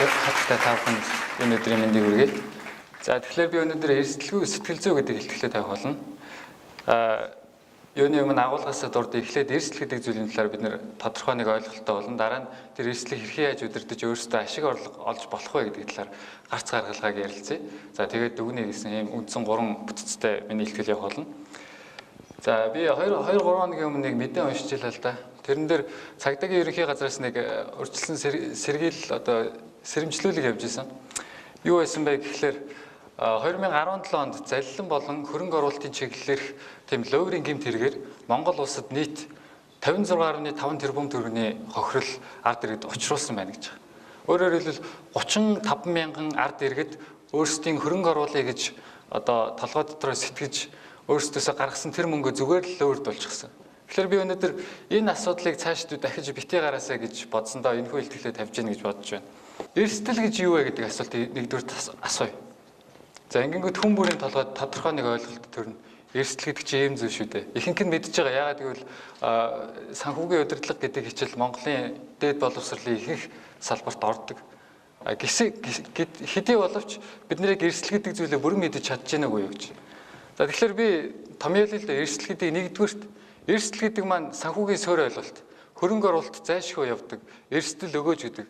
хаттай та бүхэнд өнөөдрийн мэндийг хүргэе. За тэгэхээр би өнөөдөр эрсдэлгүй сэтгэл зүй гэдэг хэлтгэлээ тавих болно. Юуны өмнө агуулгаас дурд эхлээд эрсдэл гэдэг зүйлийн талаар бид нэр тодорхой нэг ойлголттой болно. Дараа нь тэр эрсдлийг хэрхэн яаж удирдах өөрсдөө ашиг орлого олж болох вэ гэдэг талаар гарц гаргалгааг ярилцъя. За тэгээд дүгнээ гэсэн ийм үндсэн 3 бүтцтэй миний хэлтгэл явах болно. За би 2-3 хоногийн өмнө нэг мэдээ уншиж илаа л да. Тэрэн дээр цагдаагийн ерөнхий газраас нэг урьдчилан сэргийл сэрэмжлүүлэг явж исэн. Юу байсан бэ гэхлээр 2017 онд залилан болон хөрөнгө оруулалтын чиглэлээр тийм лоурийн гэмт хэрэгээр Монгол улсад нийт 56.5 тэрбум төгрөгийн хохирол ард иргэд учруулсан байна гэж. Өөрөөр хэлбэл 35 мянган ард иргэд өөрсдийн хөрөнгө оруулъя гэж одоо толгой дотроо сэтгэж өөрсдөөсөө гаргасан тэр мөнгө зүгээр л лоурд болчихсон. Тэгэхээр би өнөөдөр энэ асуудлыг цаашдаа дахиж битгий гараасаа гэж бодсондоо энэ хүү илтгэлээ тавьж гэнэ гэж бодож байна. Эрсдэл гэж юу вэ гэдэг асуултыг нэгдүгээр асууя. За ингэнгүүт хүн бүрийн толгойд тодорхой нэг ойлголт төрнө. Эрсдэл гэдэг чинь ийм зүйл шүү дээ. Ихэнх нь мэдж байгаа. Яагаад гэвэл санхүүгийн удирдлага гэдэг хичээл Монголын дээд боловсролын ихэнх салбарт ордог. Хэдий боловч бид нэрийг эрсдэл гэдэг зүйлээ бүрэн мэдэж чадж байна уу гэж. За тэгэхээр би томьёолъя л да эрсдэл гэдгийг нэгдүгээрт эрсдэл гэдэг маань санхүүгийн суурь ойлголт. Хөрөнгө оруулалт зайлшгүй явдаг. Эрсдэл өгөөж гэдэг.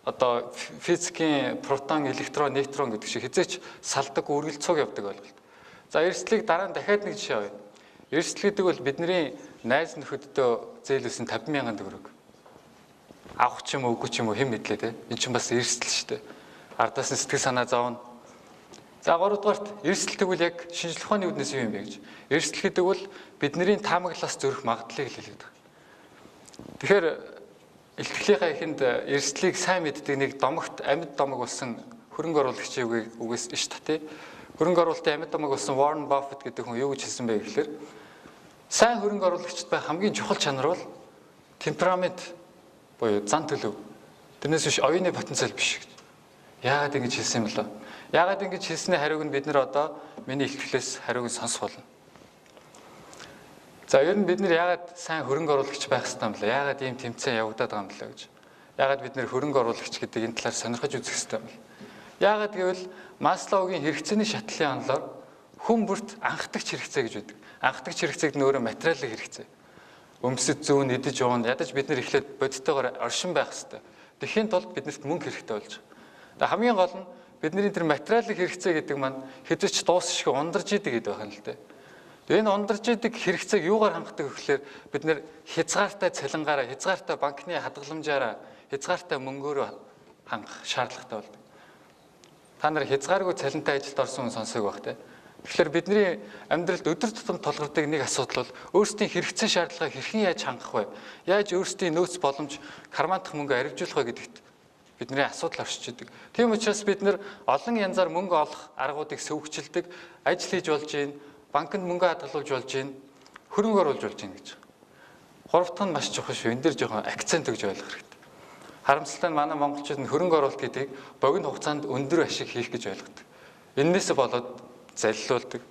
Одоо физикийн протон, электрон, нейтрон гэдэг шиг хязгаарч салдаг үргэлцүүг явдаг ойлголт. За эрсдлийг дараа нь дахиад нэг жишээ авъя. Эрсдэл гэдэг бол бидний найз нөхөддөө зээлүүлсэн 50 мянган төгрөг. Авах ч юм уу үгүй ч юм уу хэн мэдлээ те. Энд чинь бас эрсдэл шүү дээ. Ардаас нь сэтгэл санаа зовно. За 3 дугаарт эрсдэл тэгвэл яг шинжлэх ухааны үүднээс юу юм бэ гэж. Эрсдэл гэдэг бол бидний таамаглалаас зөрөх магадлалыг л хэлээд байгаа. Тэгэхээр илтгэлийнхаа ихэнд эрсдлийг сайн мэддэг нэг домогт амьд домог болсон хөрөнгө оруулагчийн үгээс иш та тий. Хөрөнгө оруулалтын амьд домог болсон Warren Buffett гэдэг хүн юу гэж хэлсэн бэ гэхээр сайн хөрөнгө оруулагчид байх хамгийн чухал чанар бол темперамент буюу зан төлөв. Тэрнээс биш оюуны потенциал биш гэж. Яагаад ингэж хэлсэн юм бэ? Яагаад ингэж хэлсний хариуг нь бид нар одоо миний илтгэлээс хариуг нь сонсох болно. За ер нь бид нэр яагаад сайн хөрөнгө оруулагч байх хэрэгтэй юм бэ? Яагаад ийм тэмцээн явагдаад байгаа юм бэ гэж. Яагаад бид нэр хөрөнгө оруулагч гэдэг энэ талаар сонирхож үзэх хэрэгтэй юм бэ? Яагаад гэвэл Маслоугийн хэрэгцээний шатлалын онолоор хүн бүрт анхдагч хэрэгцээ гэж үүдэг. Анхдагч хэрэгцээг нь өөрөө материалын хэрэгцээ. Өмсөд зүүн идэж ууна ядаж бид нэр эхлээд бодиттойгоор оршин байх хэрэгтэй. Тэхийн тулд биднэрт мөнгө хэрэгтэй болж байгаа. Хамгийн гол нь бидний тэр материалын хэрэгцээ гэдэг маань хэзээ ч дуусшгүй ундарж идэг гэдэг байна л дээ. Энэ ундарж идэг хэрэгцээг юугаар хангадаг гэхээр бид нэр хязгаартай цалингаараа, хязгаартай банкны хадгаламжаараа, хязгаартай мөнгөөрөө хангах шаардлагатай болдог. Та нар хязгааргүй цалинтай ажилд орсон хүн сонсоог байх те. Тэгэхээр бидний амьдралд өдөр тутам тулгардаг нэг асуудал бол өөрсдийн хэрэгцээ шаардлагыг хэрхэн яаж хангах вэ? Яаж өөрсдийн нөөц боломж кармантах мөнгө арвижуулах вэ гэдэгт бидний асуудал оршиж идэг. Тийм учраас бид нэр олон янзаар мөнгө олох аргуудыг сөвөгчлөдөг, ажил хийж болж гин, банкнд мөнгө хадгалуулж болж гин, хөрөнгө оруулж болж гин гэж. Гуравт нь маш чухал шүү. Энэ дэр жоохон акцент өгж ойлгох хэрэгтэй. Харамсалтай нь манай монголчууд нь хөрөнгө оруулалт гэдгийг богино хугацаанд өндөр ашиг хийх гэж ойлгодог. Эннээс болоод залилуулдаг.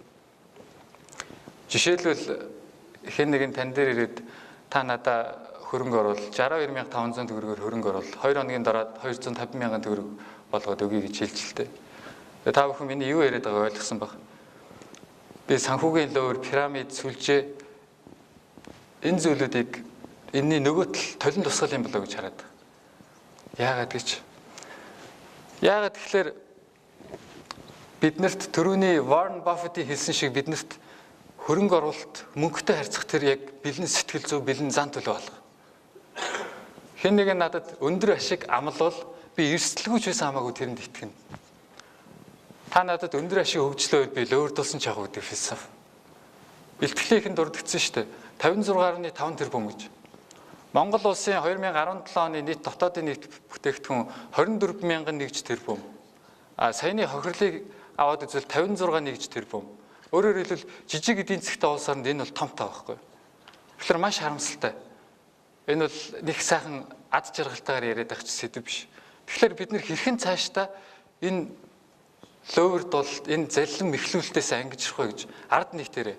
Жишээлбэл хэн нэгэн тань дээр ирээд та надаа хөрөнгө оруул 62500 төгрөгөөр хөрөнгө оруул 2 хоногийн дараа 250 мянган төгрөг болгоод өгье гэж хэлжилтэй. Тэгээ та бүхэн миний юу яриад байгааг ойлгосон баг. Би санхүүгийн луур, пирамид, сүлжээ энэ зүйлүүдийг энэний нөгөө толин тусгал юм болоо гэж хараад байгаа. Яагаад гэж? Яагаад тэгэхээр биднэрт түрүүний Warren Buffett-ийн хэлсэн шиг биднэрт хөрөнгө оруулалт мөнгөтэй харьцах тэр яг бэлэн сэтгэл зүй, бэлэн зан төлөв болох. Хэн нэгэн надад өндөр ашиг амлавал би эрсдэлгүй ч байсан хамаагүй тэрэнд итгэнэ. Та надад өндөр ашиг хөгжлөө би лөөрдүүлсэн ч яах вэ гэдэг философи. Бэлтгэлийнхэн дурдгдсан шүү дээ. 56.5 тэрбум гэж. Монгол улсын 2017 оны нийт дотоодын нийт бүтээгдэхүүн 24 мянган нэгж тэрбум. Саяны хохирлыг аваад үзвэл 56 нэгж тэрбум. Өөрөөр хэлбэл жижиг эдийн засгтай улсаар энэ бол том тоо байхгүй. Тэгэхээр маш харамсалтай. Энэ бол нэг сайхан ад жаргалтайгаар яриад байх ч сэдв биш. Тэгэхээр бид нэр хэрхэн цаашдаа энэ лоурд бол энэ залилан мэхлүүлэлтээс ангижрах вэ гэж ард нийтээрээ.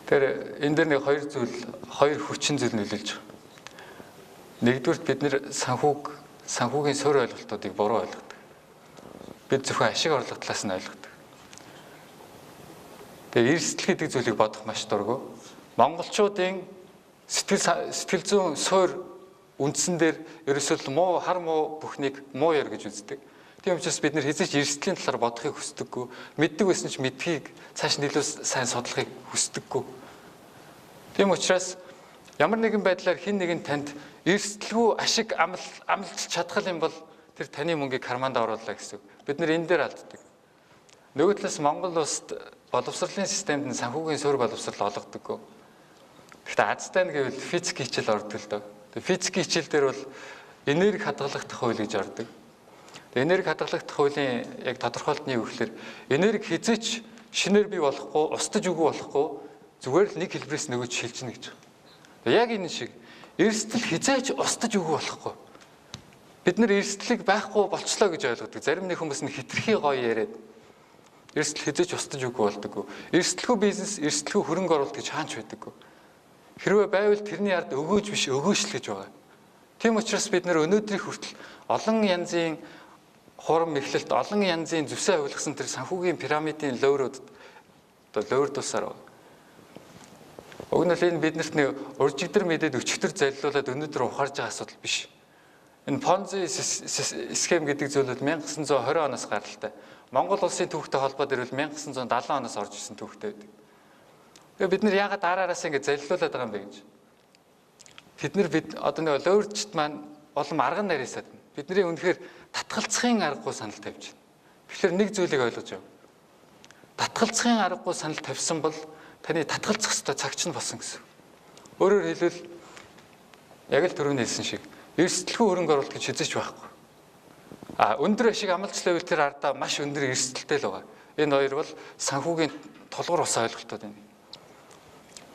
Тэр энэ дэр нэг хоёр хүчин зүйл нөлөөлж байгаа. Нэгдүгürt бид нэр санхүүгийн суурь ойлголтуудыг буруу ойлгодог. Бид зөвхөн ашиг орлого талаас нь ойлгодог. Тэгээ эрсдэл гэдэг зүйлийг бодох маш дургүй. Монголчуудын сэтгэл зүйн суурь үндсэн дээр ерөөсөө муу хар муу бүхнийг муу яр гэж үздэг. Тийм учраас бид нэр хэзээ ч эрсдлийн талаар бодохыг хүсдэггүй. Мэддэг байсан ч мэдхийг цааш нь илүү сайн судлахыг хүсдэггүй. Тийм учраас ямар нэгэн байдлаар хэн нэгэн танд эрсдэлгүй ашиг амлж чадхал юм бол тэр таны мөнгийг карманд оруулаа гэсэн. Бид нэр энэ дээр алддаг. Нөгөө талаас Монгол улсад боловсролын системд нь санхүүгийн суурь боловсрол олгодоггүй. Гэхдээ азтай нь гэвэл физик хичээл ордог л доо. Тэгээ физик хичээл дээр бол энерги хадгалагдах хууль гэж ордог. Тэгээ энерги хадгалагдах хуулийн яг тодорхойлтны юу гэхээр энерги хизээч шинээр бий болохгүй, устдаж үгүй болохгүй зүгээр л нэг хэлбэрээс нөгөөд шилжинэ гэж. Тэгээ яг энэ шиг эрсдэл хизээч устдаж үгүй болохгүй. Бид нэр эрсдлийг байхгүй болчлоо гэж ойлгодог. Зарим нэг хүмүүс нь хитрхи гоё яриад эрсдэл хизээч устдаж үгүй болдоггүй. Эрсдэлгүй бизнес, эрсдэлгүй хөрөнгө оруулалт гэж хаанч байдаггүй. Хэрвээ байвал тэрний ард өгөөж биш өгөөшл гэж байгаа. Тийм учраас бид нэр өнөөдрийн хүртэл олон янзын хурам мэхлэлт, олон янзын зүсээ хувилгасан тэр санхүүгийн пирамидын лойрдуулсаар байна. Уг нь л энэ биднэрт нэг уржигдэр мэдээд өчигдөр заллуулад өнөөдөр ухаарж байгаа асуудал биш. Энэ Понзи схем гэдэг зүйл бол 1920 оноос гаралтай. Монгол улсын түүхтэй холбоо дээр бол 1970 оноос орж ирсэн түүхтэй байдаг. Тэгээ бид нэр яагаад дараараас ингэ заллуулад байгаа юм бэ гэж. Бид одоо нэг лойрчт маань олон арга нарийсаад байна. Бидний үнэхээр татгалзахын аргагүй санал тавьж байна. Тэгэхээр нэг зүйлийг ойлгож аваа. Татгалзахын аргагүй санал тавьсан бол таны татгалзах ёстой цагч нь болсон гэсэн. Өөрөөр хэлбэл яг л түрүүний хэлсэн шиг эрсдэлгүй хөрөнгө оруулалт гэж хэзээ ч байхгүй. Өндөр ашиг амлаж лавл тэр ардаа маш өндөр эрсдэлтэй л байгаа. Энэ хоёр бол санхүүгийн тулгуур ус ойлголтууд байна.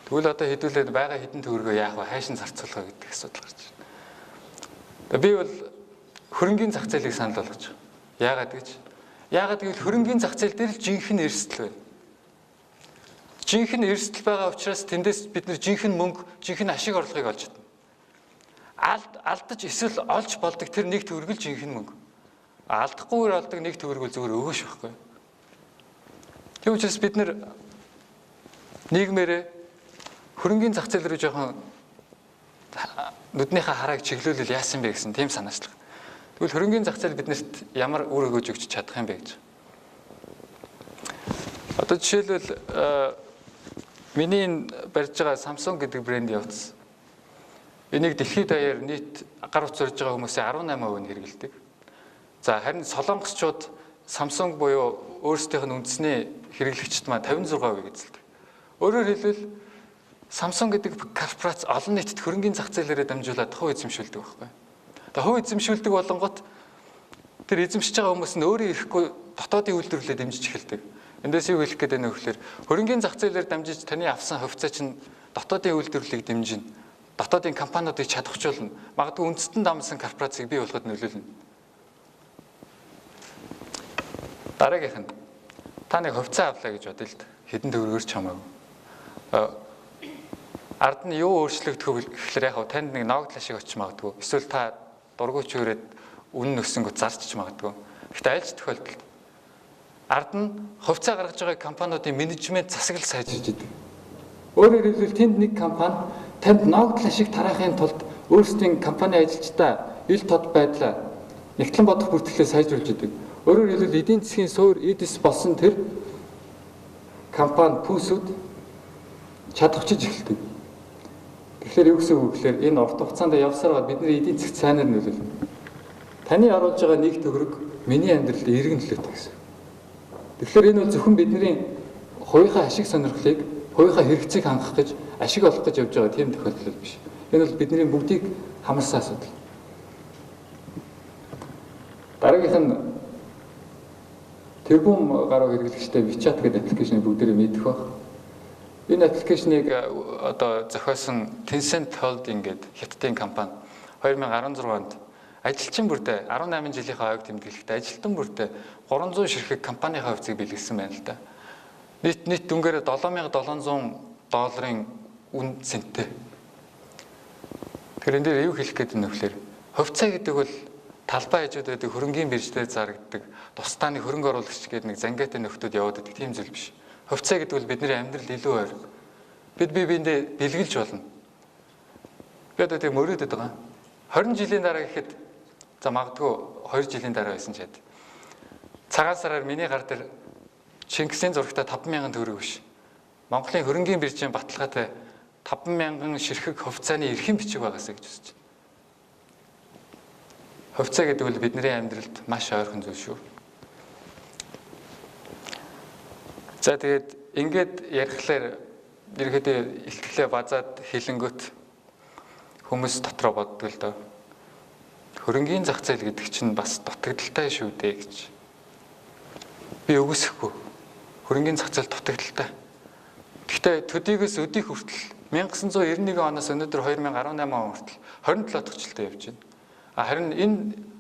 Тэгвэл одоо хэдүүлээд байгаа хэдэн төгрөгөө яах вэ? Хайшин зарцуулах гэдэг асуудал гарч байна. Би бол хөрөнгийн зах зээлийг санал болгож байна. Яагаад гэвэл хөрөнгийн зах зээл дээр л жинхэнэ эрсдэл байна. Жинхэнэ эрсдэл байгаа учраас тэндээс бид нар жинхэнэ мөнгө, жинхэнэ ашиг орлогыг олж чадна. Алдаж эсвэл олж болдог тэр нэг төгрөг л жинхэнэ мөнгө. Алдахгүйгээр олдог нэг төгрөг зүгээр өгөөш байхгүй. Тийм учраас бид нар нийгмээрээ хөрөнгийн зах зээл рүү жоохон нүднийхээ харааг чиглүүлэл яасан бэ гэсэн тийм санаачлага. Тэгвэл хөрөнгийн зах зээл биднэрт ямар үр өгөөж өгч чадах юм бэ гэж. Одоо жишээлбэл миний барьж байгаа Samsung гэдэг брэнд явуулсан. Энийг дэлхийд даяар нийт гар утас барьж байгаа хүмүүсийн 18% нь хэрэглэдэг. За харин солонгосчууд Samsung буюу өөрсдийнх нь үндэсний хэрэглэгчд маань 56% эзэлдэг. Өөрөөр хэлбэл Samsung гэдэг корпорац олон нийтэд хөрөнгийн зах зээлээрээ дамжуулаад хувь эзэмшүүлдэг байхгүй. Тэгээ хувь эзэмшүүлдэг болонгот тэр эзэмшиж байгаа хүмүүс нь өөрөө ирэхгүй дотоодын үйлдвэрлэлээр дэмжиж эхэлдэг. Эндээс юу хэлэх гээд байна вэ гэхээр хөрөнгийн зах зээлээр дамжиж таны авсан хувьцаа чинь дотоодын үйлдвэрлэлийг дэмжинэ. Дотоодын компаниудыг чадахжуулна. Магадгүй үндэстэн дамсан корпорацийг бий болгоход нөлөөлнө. Дараагийнх нь та нэг хувьцаа авлаа гэж бодъё л да. Хэдэн төгрөгөөр ч хамаагүй. Ард нь юу өөрчлөгдөх вэ гэхээр яг танд нэг ногдол ашиг очиж магадгүй. Эсвэл та дургуйч өрөөд үнэн өссөнгөд зарчиж магадгүй. Гэхдээ аль ч тохиолдолд ард нь хувьцаа гаргаж байгаа компаниудын менежмент засаглал сайжирч идэг. Өөрөөр хэлбэл тэнд нэг компани танд ногдол ашиг тараахын тулд өөрсдийн компани ажилчдаа ил тод байдлаа нэгтлэн бодох бүртгэлээ сайжруулж идэг. Өөрөөр хэлбэл эдийн засгийн суурь эдис болсон тэр компани пүүсүүд чадахчиж эхэлдэг. Тэгэхээр юу гэсэн үг гэхээр энэ урт хугацаанд явсаар бол бидний эдийн засгт сайнаар нөлөөлнө. Таны оруулж байгаа нэг төгрөг миний амьдралд эргэн нөлөөтэй гэсэн. Тэгэхээр энэ бол зөвхөн бидний хувийнхаа ашиг сонирхлыг, хувийнхаа хэрэгцээг хангах гэж, ашиг олох гэж явж байгаа тийм тохиолдол биш. Энэ бол бидний бүгдийг хамарсан асуудал. Дараагийнх нь тэрбум гаруй хэрэглэгчтэй WeChat гэдэг аппликейшнийг бүгдээрээ мэдэх баг. Энэ аппликейшнийг одоо зохиосон Tencent Holding гэдэг хятадын компани 2016 онд ажилчин бүрдээ 18 жилийнхаа ойг тэмдэглэхдээ ажилтан бүрдээ 300 ширхэг компанийн хувьцааг бэлгэлсэн байна л да. Нийт дүнгээр $7700 үн цэнтэй. Тэгэхээр энэ дээр юу хэлэх гээд байна вэ гэхээр хувьцаа гэдэг бол талбай хажууд байдаг хөрөнгийн биржлээр зарагддаг тусдааны хөрөнгө оруулагч гэдэг нэг зангиатай нөхдүүд яваад байдаг тийм зүйл биш. Хувьцаа гэдэг бол бидний амьдрал илүү ойр. Бид биендээ бэлгэлж болно. Гэдэг тийм мөрөөдөд байгаа. 20 жилийн дараа гэхэд за магадгүй 2 жилийн дараа байсан ч яд. Цагаан сараар миний гар дээр Чингисийн зурагтай 50000 төгрөг биш. Монголын хөрөнгийн биржийн баталгаатай 50000 ширхэг хувьцааны эрхэм бичиг байгаасаа гэж үзэж байна. Хувьцаа гэдэг бол бидний амьдралд маш ойрхон зүйл шүү. За тэгээд ингээд ярихлаар ерөөдөө ихтлээ базаад хилэнгөт хүмүүс дотроо боддог л доо. Хөрөнгийн зах зээл гэдэг чинь бас дутагдaltaй шүү дээ гэж. Би үгүйсэхгүй. Хөрөнгийн зах зээл дутагдaltaй. Гэхдээ төдийгөөс өдийг хүртэл 1991 оноос өнөөдөр 2018 он хүртэл 27 дахь жилдээ явж байна. Харин энэ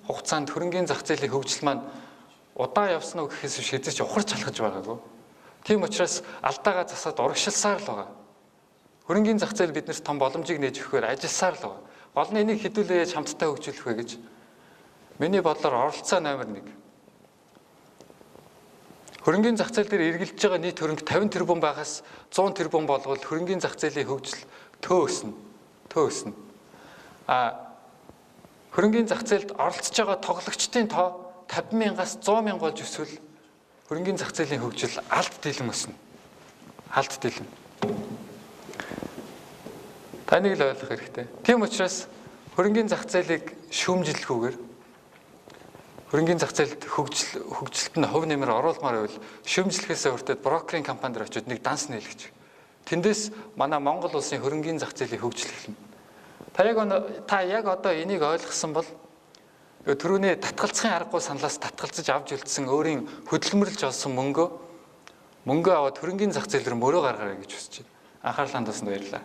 хугацаанд хөрөнгийн зах зээлийн хөгжил маань удаан явсан уу гэхээс биш хэзээ ч ухарч алхаж байгаагүй. Тийм учраас алдаагаа засаад урагшилсаар л байгаа. Хөрөнгийн зах зээл биднэрт том боломжийг нээж өгөхөөр ажилласаар л байгаа. Гол нь энийг хэдүүлээ яаж хамтдаа хөгжүүлэх вэ гэж миний бодлоор оролцоо номер 1. Хөрөнгийн зах зээл дээр эргэлдэж байгаа нийт хөрөнгө 50 тэрбум байхаас 100 тэрбум болгол хөрөнгийн зах зээлийн хөгжил төө өснө. Хөрөнгийн зах зээлд оролцож байгаа тоглогчдын тоо 50,000-аас 100,000 болж өсвөл хөрөнгийн зах зээлийн хөгжил алт дийлэн өснө. Алт дийлэн. Таныг л ойлгох хэрэгтэй. Тийм учраас хөрөнгийн зах зээлийг шүүмжлэхгүйгээр хөрөнгийн зах зээлд хөгжилт нь хувь нэмэр оруулмаар байвал шүүмжлэхээс өөртөө брокерийн компанид очиод нэг данс нээлгэж. Тэндээс манай Монгол улсын хөрөнгийн зах зээлийн хөгжил эхэлнэ. Та яг одоо энийг ойлгосон бол түрүүний татгалзахын аргагүй саналаас татгалзаж авч үлдсэн өөрийн хөдөлмөрлж олсон мөнгөө аваад хөрөнгийн зах зээл рүү мөрөө гаргаарай гэж хүсэж байна. Анхаарлаа хандуулсанд баярлалаа.